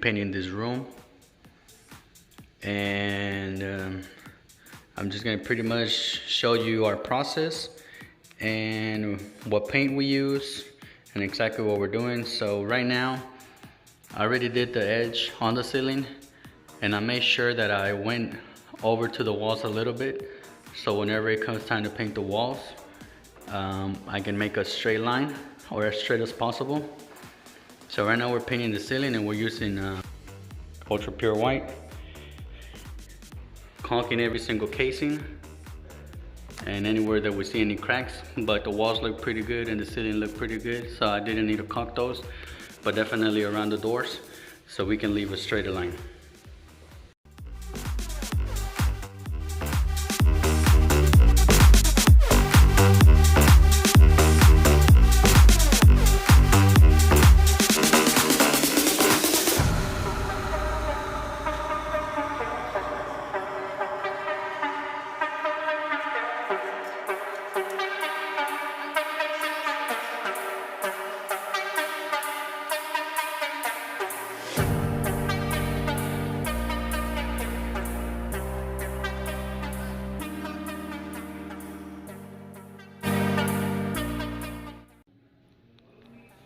painting this room. And I'm just gonna pretty much show you our process and what paint we use and exactly what we're doing. So right now, I already did the edge on the ceiling, and I made sure that I went over to the walls a little bit, so whenever it comes time to paint the walls, I can make a straight line, or as straight as possible. So right now we're painting the ceiling, and we're using ultra pure white, caulking every single casing and anywhere that we see any cracks. But the walls look pretty good and the ceiling looked pretty good, so I didn't need to caulk those, but definitely around the doors so we can leave a straighter line.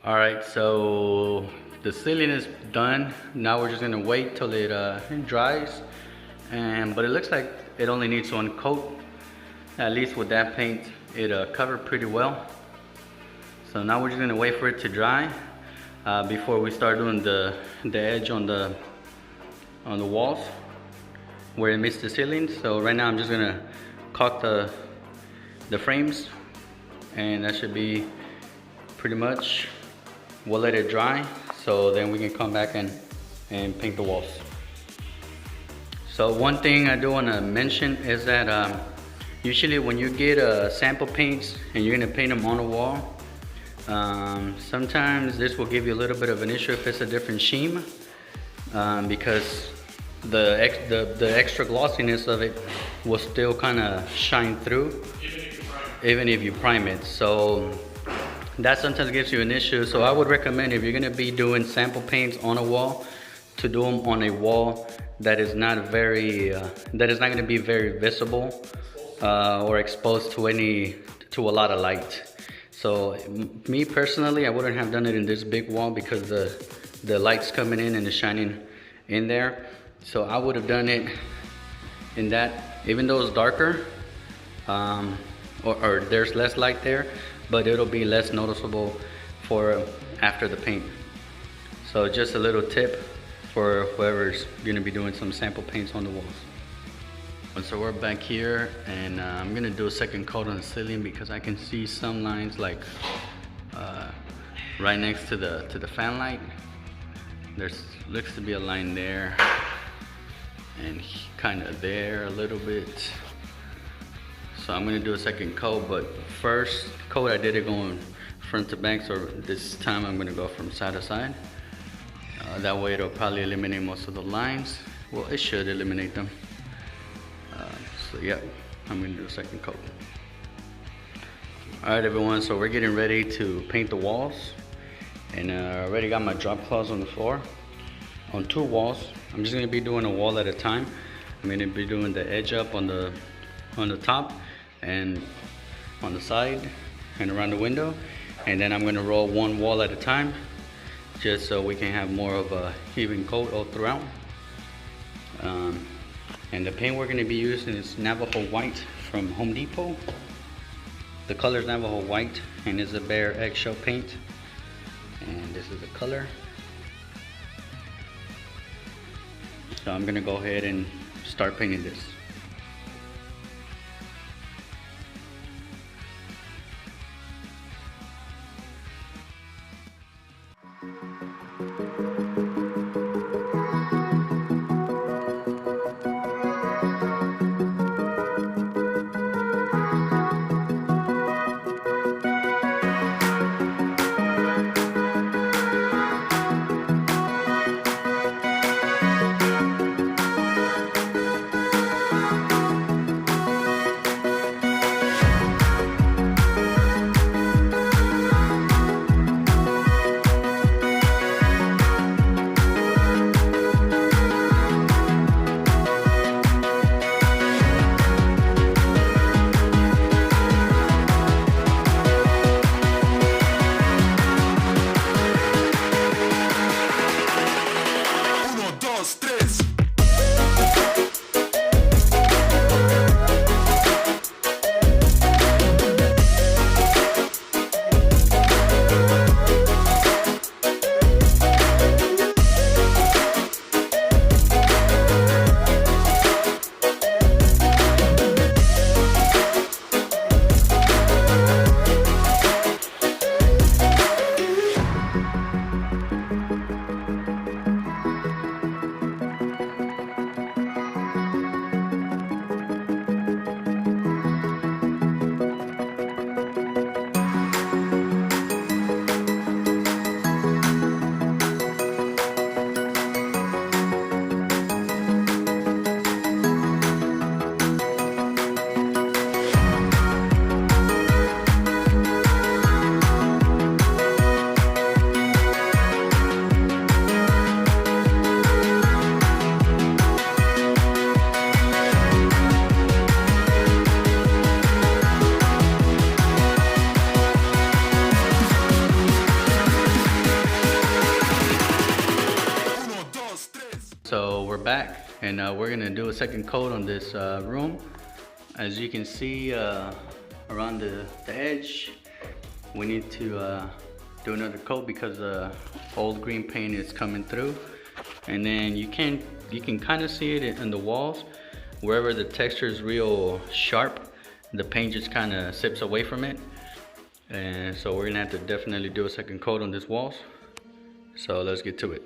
All right, so the ceiling is done. Now we're just gonna wait till it dries. But it looks like it only needs one coat. At least with that paint, it covered pretty well. So now we're just gonna wait for it to dry before we start doing the edge on the walls where it meets the ceiling. So right now I'm just gonna caulk the frames, and that should be pretty much. We'll let it dry, so then we can come back and paint the walls. So one thing I do want to mention is that usually when you get sample paints and you're going to paint them on a wall, sometimes this will give you a little bit of an issue if it's a different sheen, because the extra glossiness of it will still kind of shine through even if you prime it. So that sometimes gives you an issue. So I would recommend, if you're gonna be doing sample paints on a wall, to do them on a wall that is not gonna be very visible or exposed to a lot of light. So me personally, I wouldn't have done it in this big wall because the light's coming in and it's shining in there. So I would have done it in that, even though it's darker, or there's less light there, but it'll be less noticeable for after the paint. So just a little tip for whoever's gonna be doing some sample paints on the walls. And so we're back here, and I'm gonna do a second coat on the ceiling because I can see some lines like right next to the fan light. There's looks to be a line there, and kind of there a little bit. So I'm gonna do a second coat, but first coat I did it going front to back, so this time I'm gonna go from side to side. That way it'll probably eliminate most of the lines. Well, it should eliminate them. So yeah, I'm gonna do a second coat. All right, everyone, so we're getting ready to paint the walls, and I already got my drop cloths on the floor on 2 walls. I'm just gonna be doing a wall at a time. I'm gonna be doing the edge up on the top and on the side and around the window, and then I'm going to roll one wall at a time just so we can have more of a even coat all throughout. And the paint we're going to be using is Navajo white from Home Depot. The color is Navajo white, and it's a bare eggshell paint, and this is the color. So I'm going to go ahead and start painting this. And we're gonna do a second coat on this room. As you can see around the edge, we need to do another coat because old green paint is coming through. And then you can kind of see it in the walls. Wherever the texture is real sharp, the paint just kind of sips away from it. And so we're gonna have to definitely do a second coat on these walls. So let's get to it.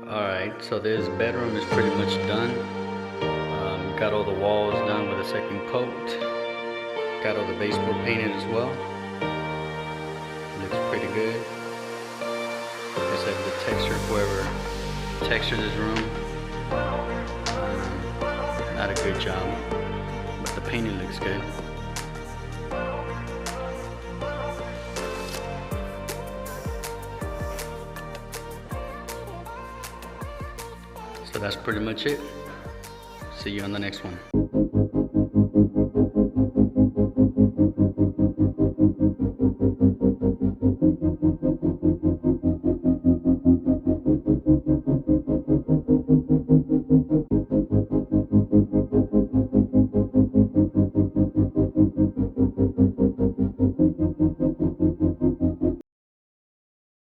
Alright, so this bedroom is pretty much done. Got all the walls done with a second coat. Got all the baseboard painted as well. Looks pretty good. Like I said, the texture, whoever textured this room, not a good job, but the painting looks good. So that's pretty much it. See you on the next one.